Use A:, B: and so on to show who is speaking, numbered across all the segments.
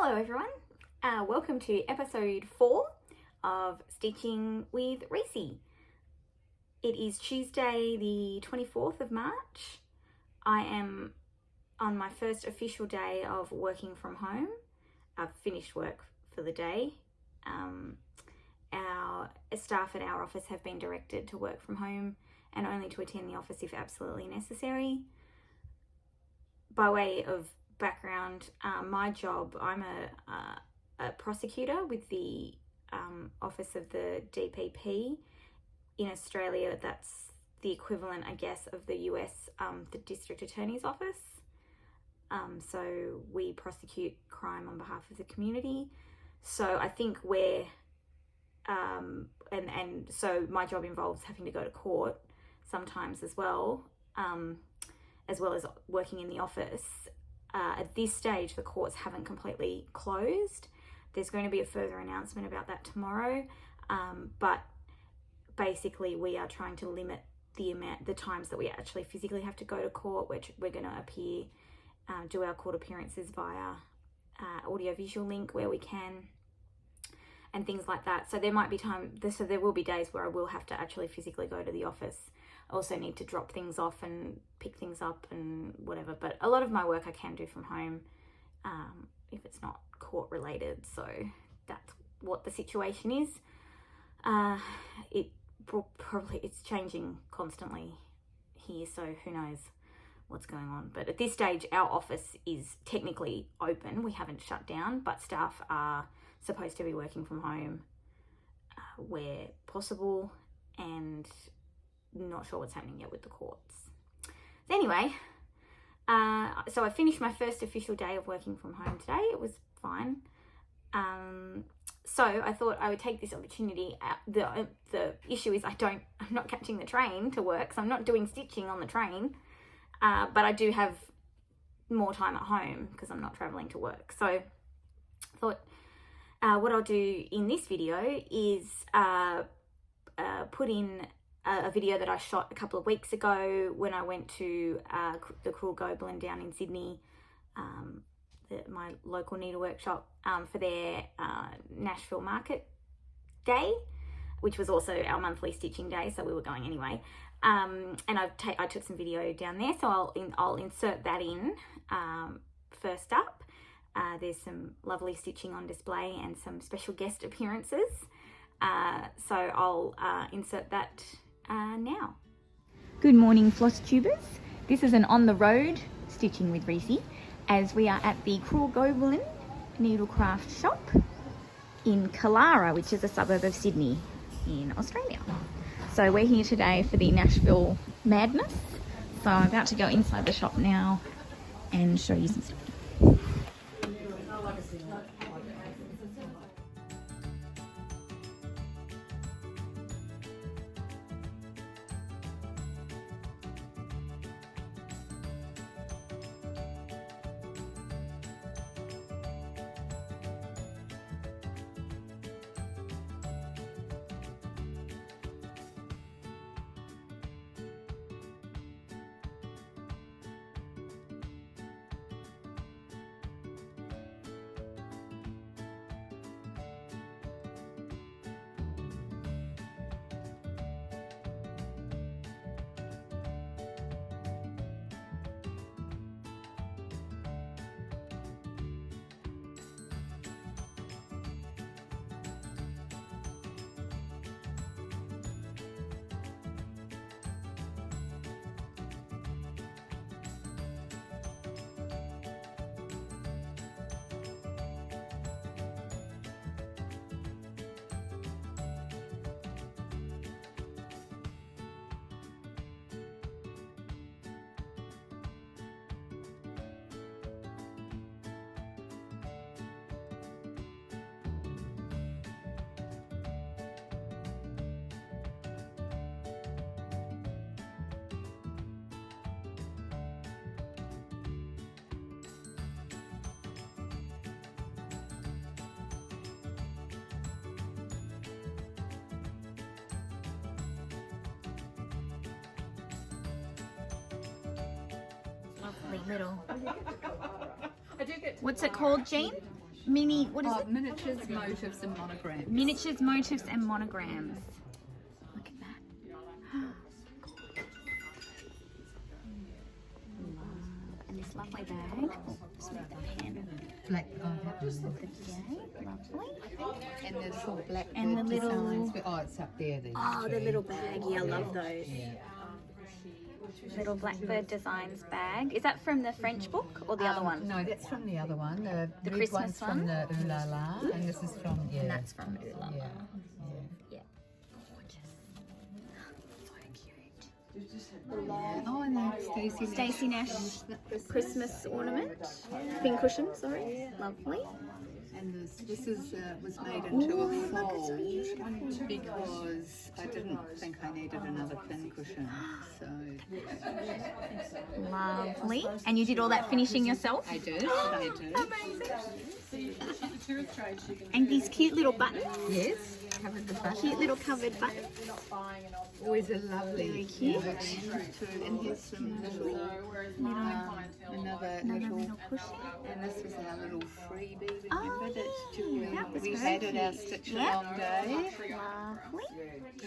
A: Hello everyone, welcome to episode 4 of Stitching with Reecie. It is Tuesday the 24th of March. I am on my first official day of working from home. I've finished work for the day. Our staff at our office have been directed to work from home and only to attend the office if absolutely necessary. By way of background, my job, I'm a prosecutor with the Office of the DPP. In Australia, that's the equivalent, I guess, of the US, the District Attorney's Office. So we prosecute crime on behalf of the community. So I think we're, and so my job involves having to go to court sometimes as well as working in the office. At this stage, the courts haven't completely closed. There's going to be a further announcement about that tomorrow. But basically, we are trying to limit the times that we actually physically have to go to court, which we're going to appear, do our court appearances via audio-visual link where we can, and things like that. So there might be so there will be days where I will have to actually physically go to the office. I also need to drop things off and pick things up and whatever, but a lot of my work I can do from home if it's not court related. So that's what the situation is. It's changing constantly here, so who knows what's going on. But at this stage, our office is technically open. We haven't shut down, but staff are supposed to be working from home where possible, and not sure what's happening yet with the courts. So anyway, so I finished my first official day of working from home today. It was fine. So I thought I would take this opportunity. The issue is I'm not catching the train to work, so I'm not doing stitching on the train. But I do have more time at home because I'm not traveling to work. So I thought what I'll do in this video is put in a video that I shot a couple of weeks ago when I went to the Cruel Goblin down in Sydney, my local needlework shop, for their Nashville market day, which was also our monthly stitching day, so we were going anyway. And I took some video down there, so I'll insert that in first up. There's some lovely stitching on display and some special guest appearances. So I'll insert that now. Good morning, Flosstubers. This is an on the road stitching with Reecie, as we are at the Cruel Goblin needlecraft shop in Killara, which is a suburb of Sydney in Australia. So we're here today for the Nashville madness. So I'm about to go inside the shop now and show you some stuff. Lovely little. What's it called, Jean? Mini, what is it?
B: Miniatures, motifs and monograms.
A: Miniatures, motifs and monograms. Look at that. And this lovely bag. Oh, just move the pen.
B: Black,
A: Lovely.
B: and the little black
A: And the little...
B: designs. Oh, it's up there.
A: Oh, the little bag. Yeah, I love those.
B: Yeah.
A: Little blackbird designs bag. Is that from the French book or the other one?
B: No, that's from the other one. The red
A: Christmas
B: one's from the Ooh La La, and this is from
A: And that's from Ooh La La.
B: Yeah.
A: Yeah. Gorgeous. So cute.
B: Oh, and then
A: Stacey Nash Christmas ornament. Pin cushion, sorry. Lovely.
B: And this is was made into a fold because I didn't think I needed another pin cushion. So
A: Lovely. And you did all that finishing yourself?
B: I did.
A: Amazing. And these cute little buttons.
B: Yes, covered the button.
A: Cute little covered buttons.
B: Always a lovely.
A: Very cute.
B: And here's some little, another little
A: cushion.
B: And this was our little freebie.
A: Oh,
B: Remember that
A: was
B: we
A: very
B: had at our
A: cute.
B: Stitch
A: Yeah.
B: Along day.
A: Lovely.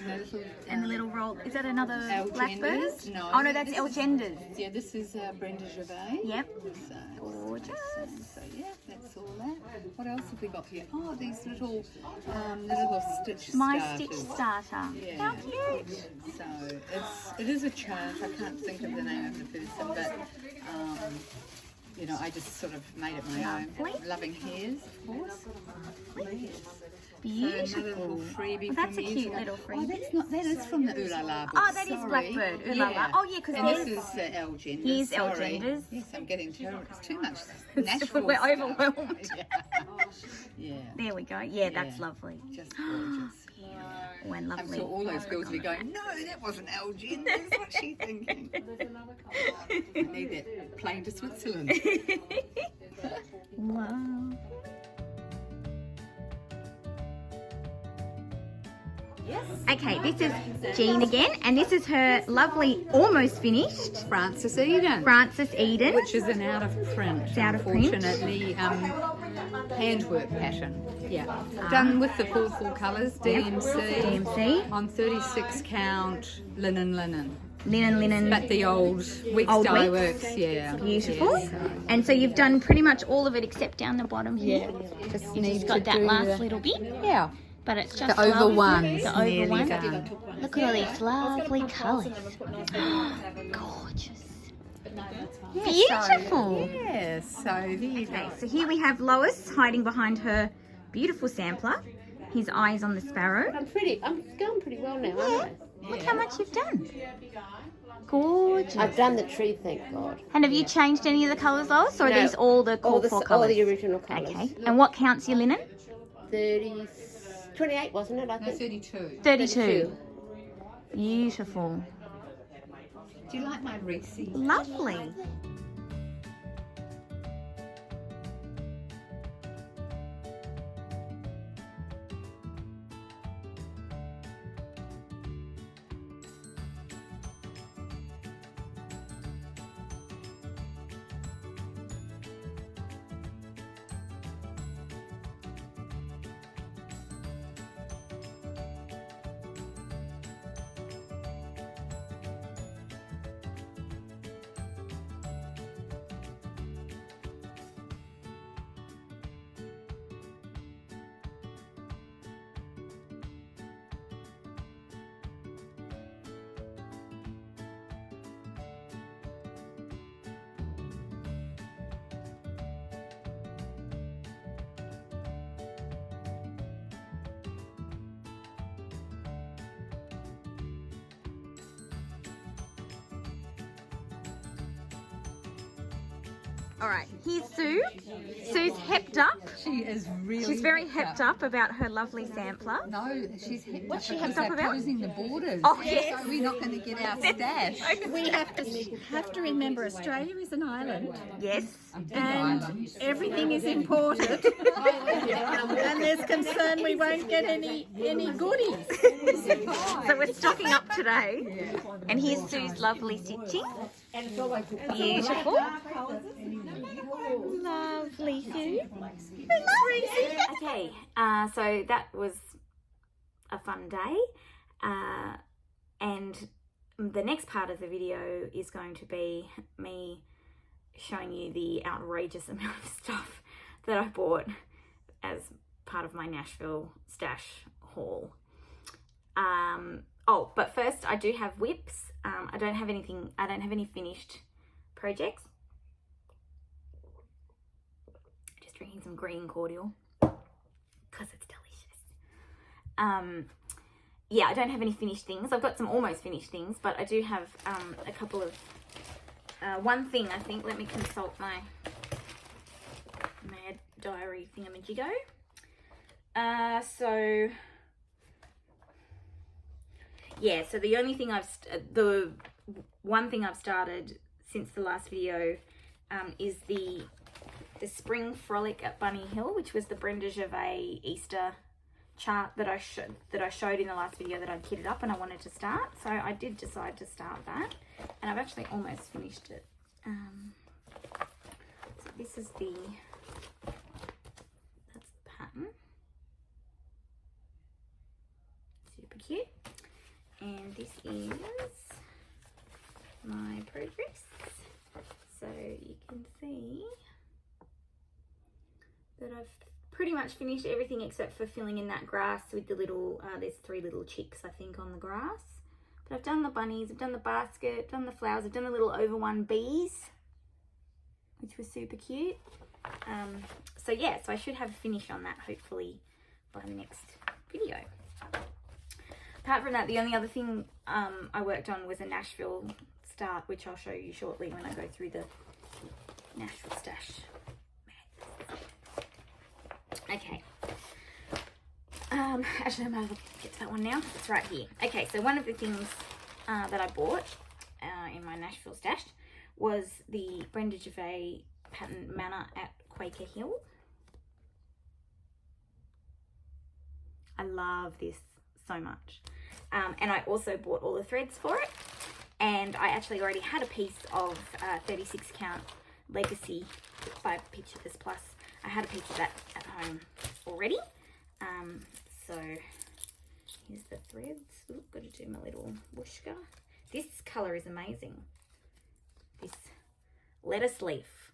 B: And
A: And the little roll. Is that another blackbird?
B: Algenders? No.
A: Oh no, that's
B: this is-
A: Algenders.
B: Yeah, this is Brenda Gervais.
A: Yep.
B: So,
A: Gorgeous.
B: So yeah, that's all that. What else have we got here? Oh, these little, the little stitch
A: My
B: starters.
A: Stitch starter.
B: Yeah.
A: How cute.
B: So it is a chart. I can't think of the name of the person, but you know, I just sort of made it my
A: Lovely.
B: own. Loving hairs, of course. Yes.
A: Beautiful.
B: So another little freebie
A: Oh, that's
B: from
A: a
B: you.
A: cute little
B: Oh,
A: freebie.
B: that's not. That is from the Ooh La La book.
A: Oh, that is
B: Sorry.
A: Blackbird. Ooh La La. Oh, yeah, because
B: and
A: there's...
B: this is Algenders.
A: Here's
B: Sorry.
A: Algenders.
B: Yes, I'm getting terrible. It's too much Nashville
A: We're
B: stuff.
A: overwhelmed.
B: Yeah.
A: There we go. Yeah, that's
B: Yeah.
A: lovely.
B: Just gorgeous.
A: Oh, and
B: I'm
A: lovely.
B: sure all those girls will be going, no, that wasn't Algenders. What's she thinking? I need that plane to Switzerland.
A: Wow. Okay, this is Jean again, and this is her lovely, almost finished
B: Frances Eden.
A: Frances Eden.
B: Which is an out of print,
A: It's out of print.
B: unfortunately, handwork pattern. Yeah. Done with the full colours, DMC.
A: DMC.
B: On 36 count linen.
A: Linen.
B: But the old Weeks
A: Old
B: Dye
A: Weeks.
B: Works, yeah.
A: Beautiful.
B: Yeah, so
A: And so you've done pretty much all of it except down the bottom here.
B: just
A: You've
B: need
A: just got
B: to
A: that
B: do
A: last
B: the-
A: little bit,
B: Yeah.
A: but it's just
B: The over
A: lovely.
B: ones
A: The over
B: nearly
A: one.
B: done.
A: Look at all these lovely colours. Gorgeous. Beautiful.
B: Yeah, so there you go.
A: Okay, so here we have Lois hiding behind her beautiful sampler. His eyes on the sparrow.
C: I'm going pretty well now, aren't I?
A: Look how much you've done. Gorgeous.
C: I've done the tree, thank God.
A: And have you changed any of the colours, Lois, or are
C: No,
A: these all the
C: all
A: core
C: the,
A: four
C: all
A: colours?
C: the original colours.
A: Okay. And what counts your linen?
C: 28, wasn't it, I
B: No,
C: think?
B: 32.
A: 32. Beautiful.
B: Do you like my Reecie?
A: Lovely. All right, here's Sue. Sue's hepped up.
B: She is really.
A: She's very hepped up about her lovely sampler.
B: No, she's hepped
A: What's
B: up
A: she
B: because
A: hepped up
B: they're
A: about?
B: closing the borders.
A: Oh, yes.
B: So we're not going to get our stash.
D: We have to remember Australia is an island
A: Yes.
D: and everything is imported and there's concern we won't get any goodies.
A: So we're stocking up today. And here's Sue's lovely stitching. Beautiful. Lovely too. Thanks, Reecie. Okay, so that was a fun day. And the next part of the video is going to be me showing you the outrageous amount of stuff that I bought as part of my Nashville stash haul. Oh, but first I do have whips. I don't have any finished projects. Just drinking some green cordial because it's delicious. Yeah, I don't have any finished things. I've got some almost finished things, but I do have a couple of one thing. I think, let me consult my mad diary thingamajiggo. So yeah, so the one thing I've started since the last video is the Spring Frolic at Bunny Hill, which was the Brenda Gervais Easter chart that I showed in the last video that I'd kitted up and I wanted to start. So I did decide to start that, and I've actually almost finished it. So this is that's the pattern. Super cute. And this is my progress. So you can see that I've pretty much finished everything except for filling in that grass with the little, there's 3 little chicks I think on the grass. But I've done the bunnies, I've done the basket, done the flowers, I've done the little over one bees, which was super cute. So yeah, so I should have a finish on that hopefully by the next video. Apart from that, the only other thing I worked on was a Nashville start, which I'll show you shortly when I go through the Nashville stash. Okay. Actually, I might as well get to that one now. It's right here. Okay, so one of the things that I bought in my Nashville stash was the Brenda Gervais pattern Manor at Quaker Hill. I love this so much. And I also bought all the threads for it. And I actually already had a piece of 36 count Legacy by Picture Plus. I had a piece of that at home already. So here's the threads. Ooh, got to do my little whooshka. This colour is amazing. This lettuce leaf.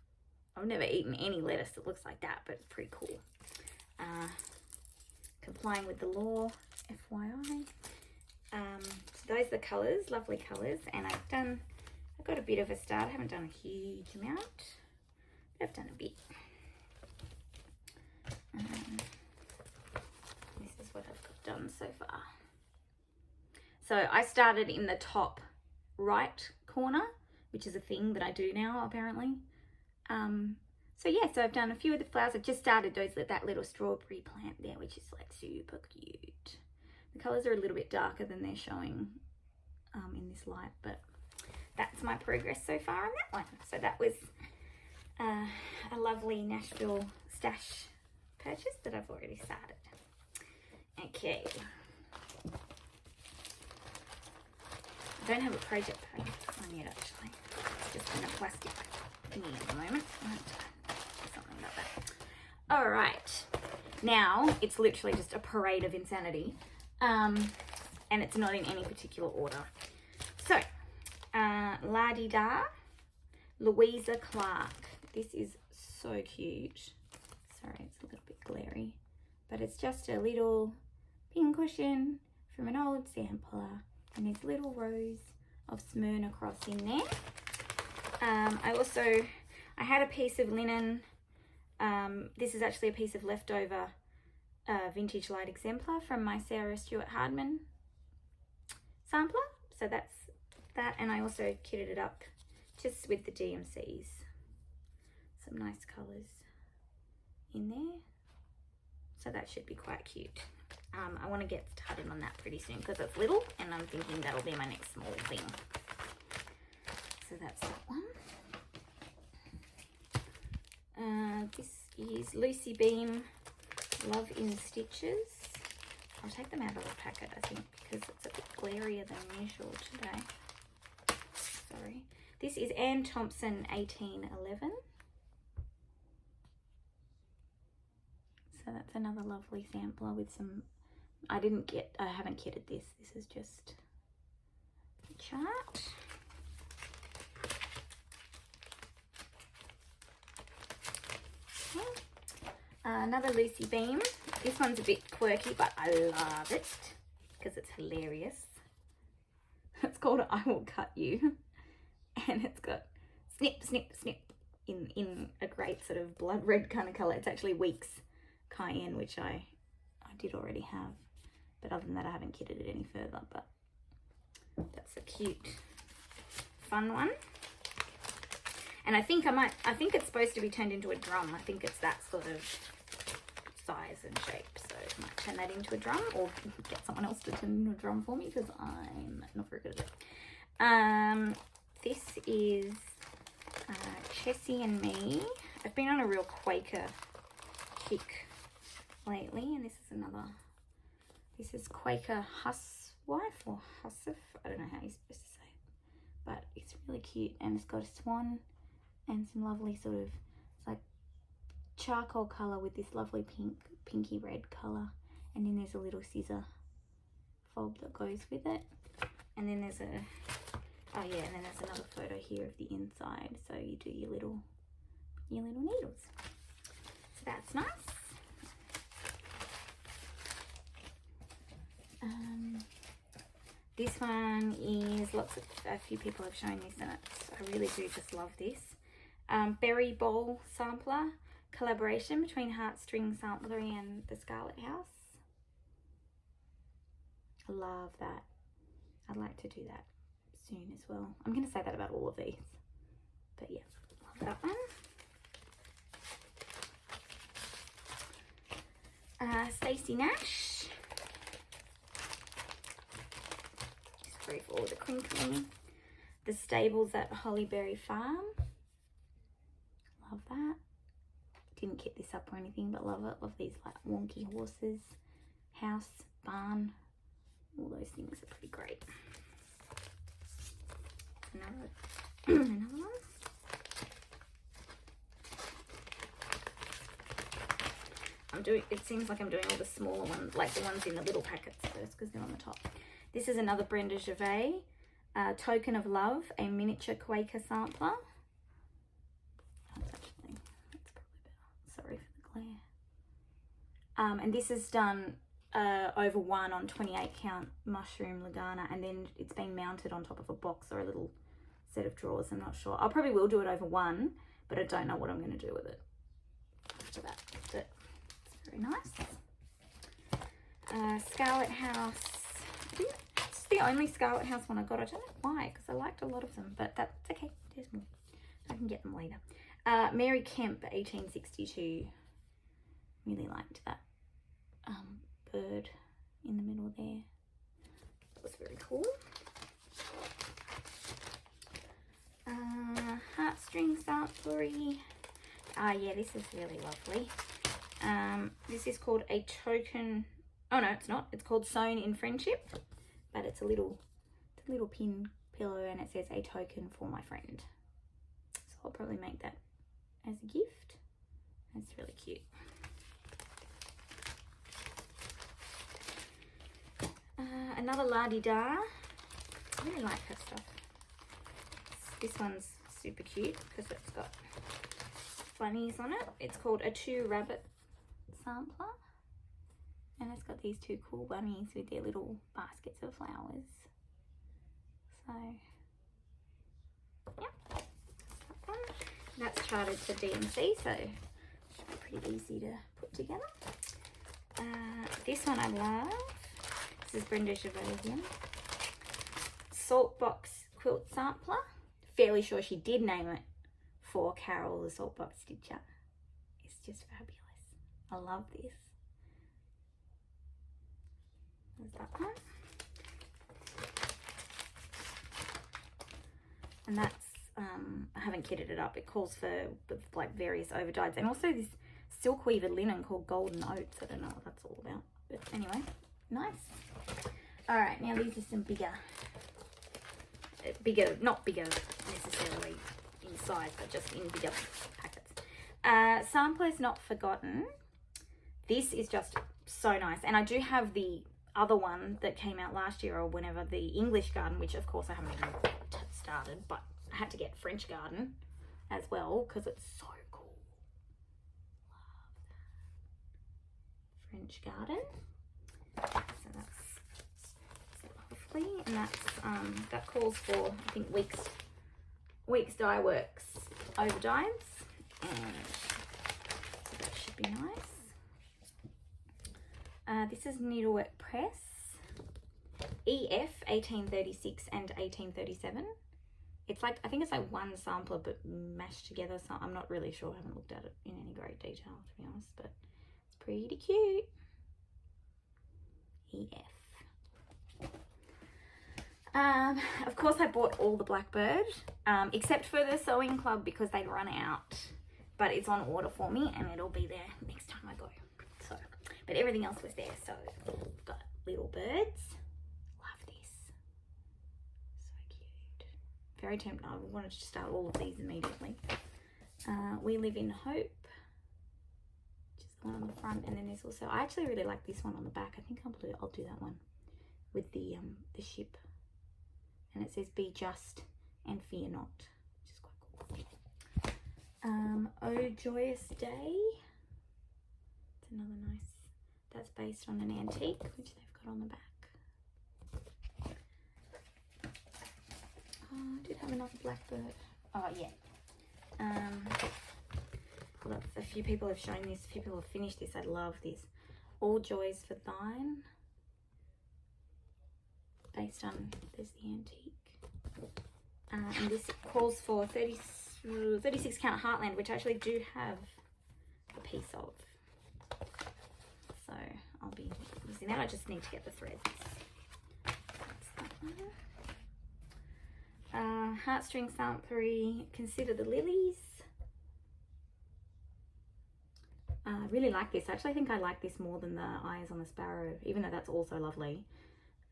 A: I've never eaten any lettuce that looks like that, but it's pretty cool. Complying with the law, FYI. So those are the colours, lovely colours, and I've got a bit of a start. I haven't done a huge amount, but I've done a bit. This is what I've done so far. So I started in the top right corner, which is a thing that I do now apparently. So yeah, so I've done a few of the flowers. I've just started that little strawberry plant there, which is like super cute. The colours are a little bit darker than they're showing in this light, but that's my progress so far on that one. So that was a lovely Nashville stash purchase that I've already started. Okay. I don't have a project pack on yet actually. It's just in a plastic thingy at the moment. Something about that. Alright. Now it's literally just a parade of insanity. And it's not in any particular order. So, La-di-da, Louisa Clark. This is so cute. Sorry, it's a little bit glary. But it's just a little pin cushion from an old sampler. And there's little rows of Smyrna cross in there. I had a piece of linen. This is actually a piece of leftover vintage light exemplar from my Sarah Stewart Hardman sampler. So that's that, and I also kitted it up just with the DMCs. Some nice colours in there. So that should be quite cute. I want to get started on that pretty soon because it's little, and I'm thinking that'll be my next small thing. So that's that one. This is Lucy Beam Love in Stitches. I'll take them out of the packet, I think, because it's a bit glarier than usual today. Sorry. This is Thompson 1811. So that's another lovely sampler with some, I haven't kitted this. This is just a chart. Okay. Another Lucy Beam. This one's a bit quirky, but I love it because it's hilarious. It's called I Will Cut You. And it's got snip, snip, snip in a great sort of blood red kind of colour. It's actually Weeks Cayenne, which I did already have, but other than that I haven't kitted it any further. But that's a cute fun one, and I think it's supposed to be turned into a drum. I think it's that sort of size and shape, so I might turn that into a drum or get someone else to turn it into a drum for me because I'm not very good at it. This is Chessie and Me. I've been on a real Quaker kick lately, and this is another. This is Quaker Huswife or Hussif. I don't know how you're supposed to say it, but it's really cute, and it's got a swan and some lovely sort of, it's like charcoal colour with this lovely pinky red colour, and then there's a little scissor fob that goes with it, and then there's and then there's another photo here of the inside, so you do your little needles. So that's nice. This one is a few people have shown this, and I really do just love this. Berry Bowl Sampler, collaboration between Heartstring Samplery and the Scarlet House. I love that. I'd like to do that soon as well. I'm going to say that about all of these, but yeah, love that one. Stacey Nash. Free for all the crinkling. The Stables at Hollyberry Farm. Love that. Didn't kit this up or anything, but love it. Love these like wonky horses. House, barn. All those things are pretty great. Another one. It seems like I'm doing all the smaller ones, like the ones in the little packets first because they're on the top. This is another Brenda Gervais, Token of Love, a miniature Quaker sampler. That's probably better. Sorry for the glare. And this is done over one on 28 count mushroom Lagana, and then it's been mounted on top of a box or a little set of drawers. I'm not sure. I probably will do it over one, but I don't know what I'm going to do with it after that. But it's very nice. Scarlet House. It's the only Scarlet House one I got. I don't know why, because I liked a lot of them, but that's okay. There's more. I can get them later. Mary Kemp, 1862. Really liked that bird in the middle there. That was very cool. Heartstring Samplery. Yeah, this is really lovely. This is called A Token. Oh no, it's not. It's called Sewn in Friendship, but it's a little pin pillow, and it says A Token for My Friend. So I'll probably make that as a gift. That's really cute. Another La-Di-Da. I really like her stuff. This one's super cute because it's got bunnies on it. It's called A Two Rabbit Sampler. And it's got these two cool bunnies with their little baskets of flowers. So, yeah. That's charted for DMC, so it should be pretty easy to put together. This one I love. This is Brenda Gervais again. Saltbox Quilt Sampler. Fairly sure she did name it for Carol the Saltbox Stitcher. It's just fabulous. I love this. There's that one. And that's, I haven't kitted it up. It calls for like various overdyes. And also this silk weaver linen called Golden Oats. I don't know what that's all about. But anyway, nice. Alright, now these are some bigger bigger, not bigger necessarily in size, but just in bigger packets. Samplers Not Forgotten. This is just so nice. And I do have the other one that came out last year or whenever, the English Garden, which of course I haven't even started, but I had to get French Garden as well because it's so cool. Love that. French Garden. So that's lovely, and that's that calls for, I think, Weeks Dye Works over dyes, and so that should be nice. This is Needlework Press, EF 1836 and 1837. It's like, I think it's like one sampler but mashed together, so I'm not really sure. I haven't looked at it in any great detail, to be honest, but it's pretty cute. EF. Of course I bought all the Blackbird, except for the Sewing Club because they'd run out, but it's on order for me and it'll be there next time I go. So, but everything else was there, so we've got little birds. Love this. So cute. Very tempting. I wanted to start all of these immediately. We Live in Hope, which is the one on the front, and then there's also, I actually really like this one on the back. I think I'll do that one with the ship. And it says Be Just and Fear Not, which is quite cool. Oh Joyous Day. It's another nice, that's based on an antique, which they've got on the back. Oh, I did have another Blackbird. Oh, yeah. Look, a few people have shown this, a few people have finished this. I love this. All Joys for Thine. Based on, there's the antique. And this calls for 36 count Heartland, which I actually do have a piece of. So I'll be using that. I just need to get the threads. That's that one. Heartstring Samplery, Consider the Lilies. I really like this. I actually think I like this more than the Eyes on the Sparrow, even though that's also lovely.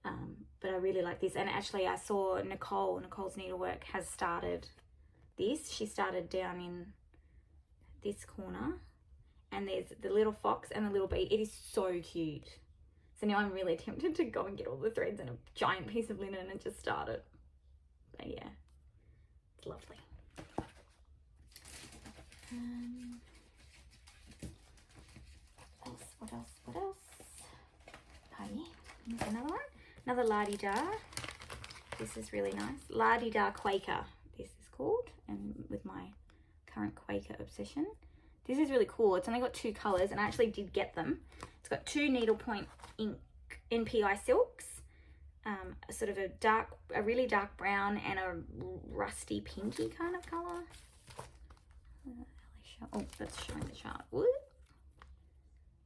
A: But I really like this, and actually I saw Nicole's Needlework has started this. She started down in this corner, and there's the little fox and the little bee. It is so cute. So now I'm really tempted to go and get all the threads and a giant piece of linen and just start it. But yeah, it's lovely. What else? Oh yeah, here's another one. Another La-Di-Da. This is really nice. La-Di-Da Quaker, this is called, and with my current Quaker obsession. This is really cool. It's only got 2 colours, and I actually did get them. It's got 2 needlepoint ink NPI silks, a sort of a really dark brown and a rusty pinky kind of colour. Oh, that's showing the chart. What?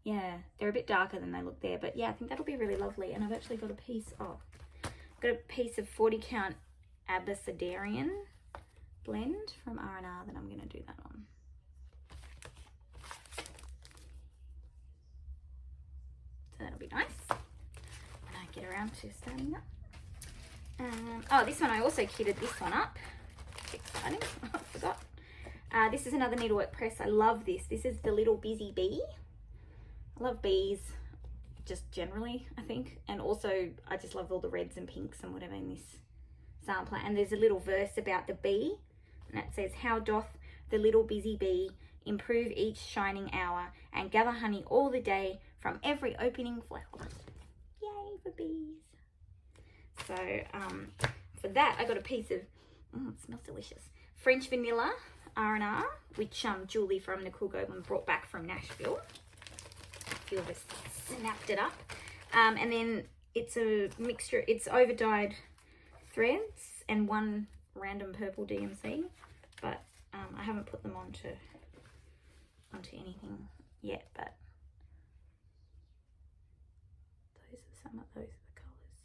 A: Yeah, they're a bit darker than they look there, but yeah, I think that'll be really lovely. And I've actually got a piece of, of 40 count Abecedarian blend from R&R that I'm going to do that on. So that'll be nice when I get around to starting that. Oh, this one I also kitted this one up. Exciting, I forgot. This is another Needlework Press. I love this. This is the Little Busy Bee. I love bees, just generally, I think. And also, I just love all the reds and pinks and whatever in this sampler. And there's a little verse about the bee. And that says, how doth the little busy bee improve each shining hour and gather honey all the day from every opening flower. Yay for bees. So, for that, I got a piece of, it smells delicious, French Vanilla R&R, which Julie from Nicole Goblin brought back from Nashville. A few of us snapped it up. And then it's a mixture, it's over-dyed threads and 1 random purple DMC, but I haven't put them onto anything yet, but those are some of those are the colours.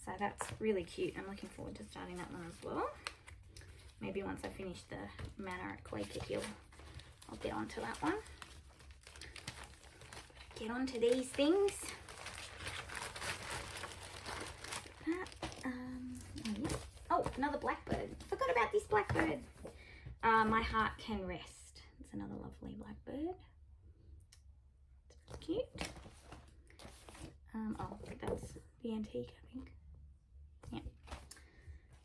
A: So that's really cute. I'm looking forward to starting that one as well. Maybe once I finish the Manor at Quaker Hill, I'll get onto that one. Get onto these things. another blackbird. Forgot about this blackbird. My Heart Can Rest. It's another lovely blackbird. It's cute. Oh, that's the antique, I think.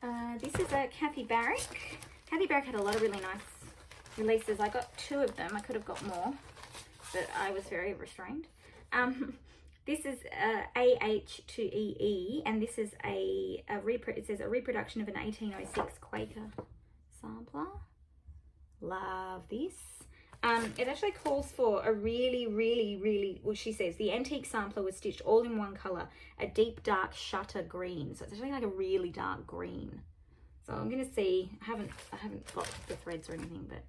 A: Yeah. This is a Kathy Barrick. Kathy Barrick had a lot of really nice releases. I got 2 of them. I could have got more, but I was very restrained. This is AH2EE, and this is it says a reproduction of an 1806 Quaker sampler. Love this. It actually calls for a really, well, she says the antique sampler was stitched all in one colour, a deep dark shutter green. So it's actually like a really dark green. So I'm gonna see, I haven't got the threads or anything, but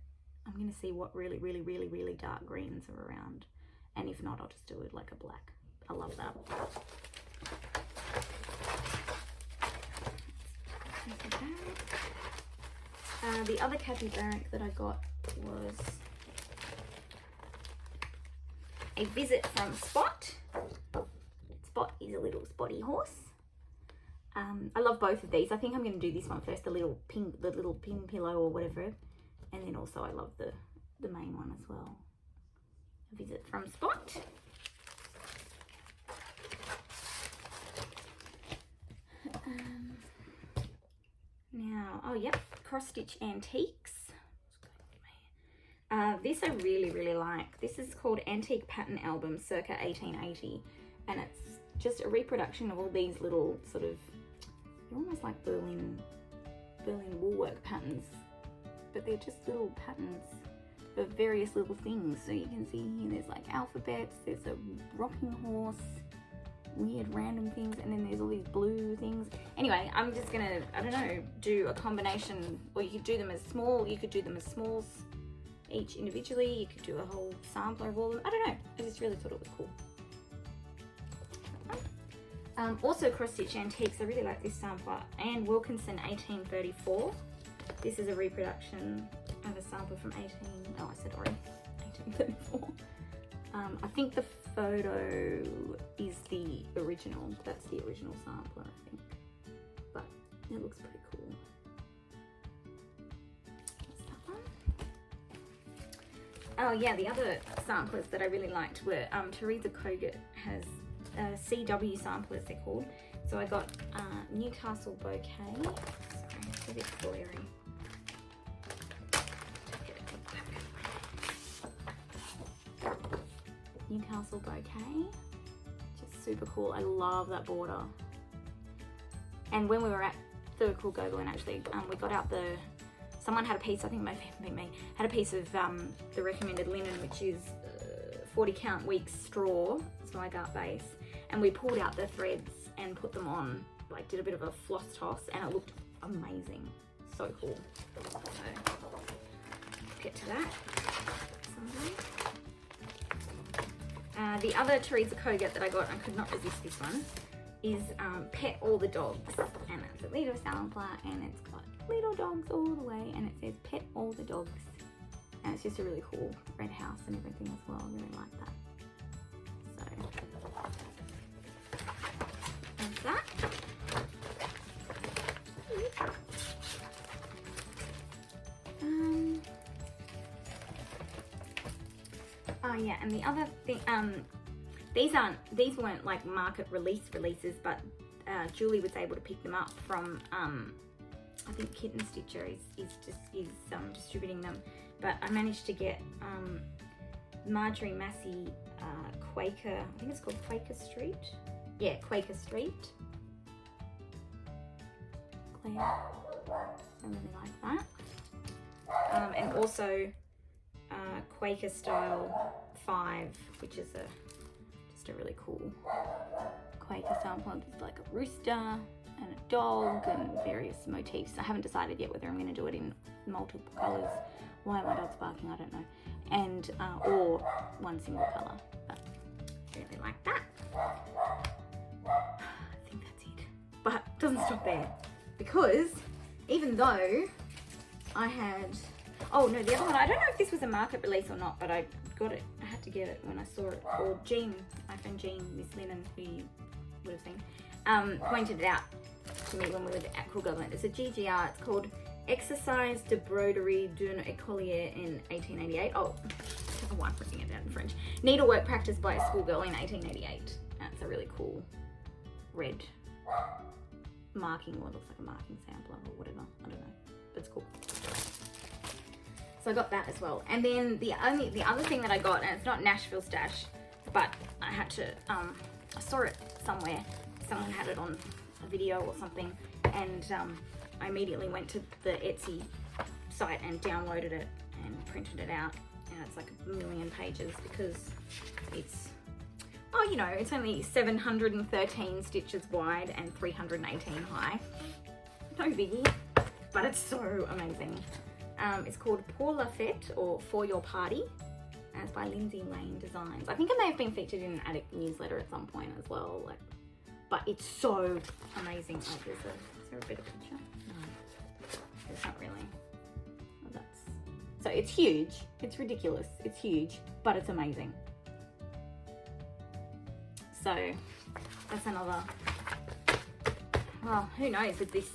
A: I'm gonna see what really dark greens are around. And if not, I'll just do it like a black. I love that. The other Kathy Barrick that I got was a Visit from Spot. Spot is a little spotty horse. I love both of these. I think I'm going to do this one first, the little pin pillow or whatever, and then also I love the main one as well. A Visit from Spot. Now, oh yep, Cross Stitch Antiques. This I really like. This is called Antique Pattern Album circa 1880, and it's just a reproduction of all these little sort of, they're almost like Berlin woolwork patterns, but they're just little patterns of various little things. So you can see here there's like alphabets, there's a rocking horse, weird random things, and then there's all these blue things. Anyway, I'm just gonna, I don't know, do a combination, or you could do them as small, you could do them as smalls each individually, you could do a whole sampler of all of them. I don't know, I just really thought it was cool. Also Cross Stitch Antiques, I really like this sampler, Anne Wilkinson 1834. This is a reproduction of a sampler from 1834. I think the photo is the original. That's the original sampler, I think. But it looks pretty cool. That's that one. Oh yeah, the other samplers that I really liked were Teresa Kogut has CW samplers, they're called. So I got Newcastle Bouquet. Sorry, it's a bit glary. Newcastle Bouquet, just super cool. I love that border. And when we were at the Cool Gogolin, actually, we got out someone had a piece, I think it might have been me, had a piece of the recommended linen, which is 40 count weeks straw, swag art base, and we pulled out the threads and put them on, like did a bit of a floss toss, and it looked amazing. So cool. So, get to that someday. The other Teresa Kogut that I got, I could not resist this one, is Pet All the Dogs. And it's a little sampler, and it's got little dogs all the way, and it says Pet All the Dogs. And it's just a really cool red house and everything as well. I really like that. So, that's that. Oh yeah, and the other thing, these weren't like market releases, but Julie was able to pick them up from, I think Kitten Stitcher is distributing them, but I managed to get Marjorie Massey Quaker, I think it's called Quaker Street. Yeah, Quaker Street. Claire, I really like that. And also Quaker Style 5, which is just a really cool Quaker sampler. There's like a rooster and a dog and various motifs. I haven't decided yet whether I'm going to do it in multiple colours. Why my dog's barking, I don't know. And or one single colour. But I really like that. I think that's it. But it doesn't stop there, because even though I had, oh no, the other one, I don't know if this was a market release or not, but I got it, I had to get it when I saw it, or Jean, my friend Jean, Miss Linen, who you would have seen, pointed it out. to me when we lived at Cool Government. It's a GGR. It's called Exercice de broderie d'une écolière in 1888. Oh, I'm writing it down in French. Needlework practiced by a schoolgirl in 1888. That's a really cool red marking, or looks like a marking sampler or whatever. I don't know, but it's cool. So I got that as well. And then the other thing that I got, and it's not Nashville stash, but I had to, I saw it somewhere. Someone had it on a video or something, and I immediately went to the Etsy site and downloaded it and printed it out. And it's like a million pages because it's, oh, you know, it's only 713 stitches wide and 318 high. No biggie, but it's so amazing. It's called Pour la Fête, or For Your Party, and it's by Lindsay Lane Designs. I think it may have been featured in an Attic newsletter at some point as well, like, but it's so amazing. Like, is there a better picture? No, there's not really. Well, that's, so it's huge, it's ridiculous, it's huge, but it's amazing. So that's another, well, who knows with this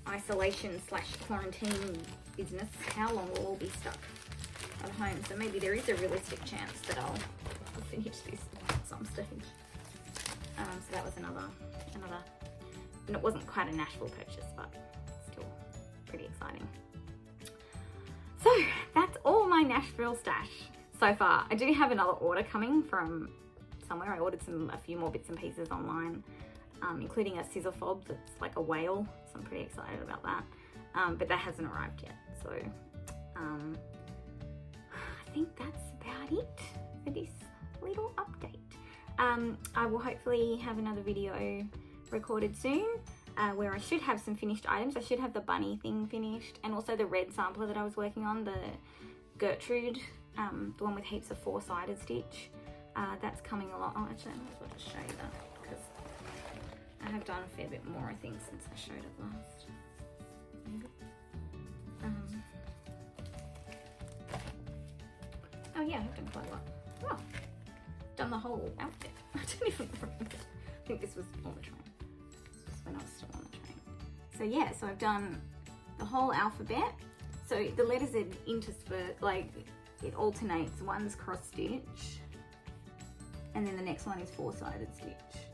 A: isolation / quarantine business, how long we'll all be stuck at home. So maybe there is a realistic chance that I'll finish this at some stage. So that was another, and it wasn't quite a Nashville purchase, but still pretty exciting. So that's all my Nashville stash so far. I do have another order coming from somewhere. I ordered a few more bits and pieces online, including a scissor fob that's like a whale, so I'm pretty excited about that. But that hasn't arrived yet, so I think that's about it for this little update. I will hopefully have another video recorded soon where I should have some finished items. I should have the bunny thing finished, and also the red sampler that I was working on, the Gertrude, the one with heaps of four-sided stitch. That's coming along. Oh, actually, I might as well just show you that, because I have done a fair bit more, I think, since I showed it last. Maybe. Oh yeah, I've done quite a lot. Wow, done the whole outfit. I don't even remember. I think this was on the train. This was when I was still on the train. So yeah, so I've done the whole alphabet. So the letters are interspersed, like it alternates. One's cross stitch, and then the next one is four-sided stitch.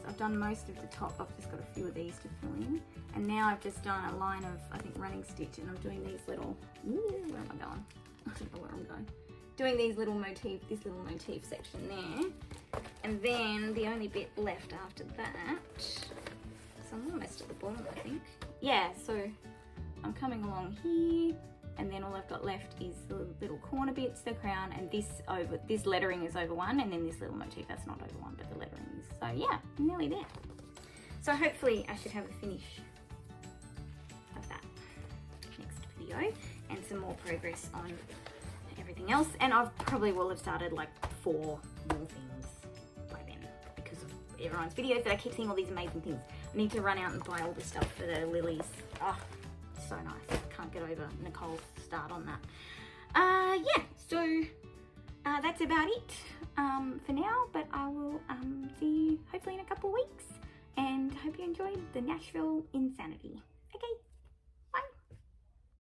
A: I've done most of the top. I've just got a few of these to fill in, and now I've just done a line of, I think, running stitch, and I'm doing these little, where am I going? I don't know where I'm going. Doing these little motif, this little motif section there, and then the only bit left after that, so I'm almost at the bottom, I think. Yeah, so I'm coming along here, and then all I've got left is the little corner bits, the crown, and this lettering is over one, and then this little motif, that's not over one, but the lettering is. So yeah, I'm nearly there. So hopefully I should have a finish of that next video, and some more progress on everything else. And I probably will have started like 4 more things by then, because of everyone's videos that I keep seeing all these amazing things. I need to run out and buy all the stuff for the lilies. Oh, so nice. Can't get over Nicole's start on that. Yeah, so that's about it for now, but I will see you hopefully in a couple of weeks, and hope you enjoyed the Nashville insanity. Okay.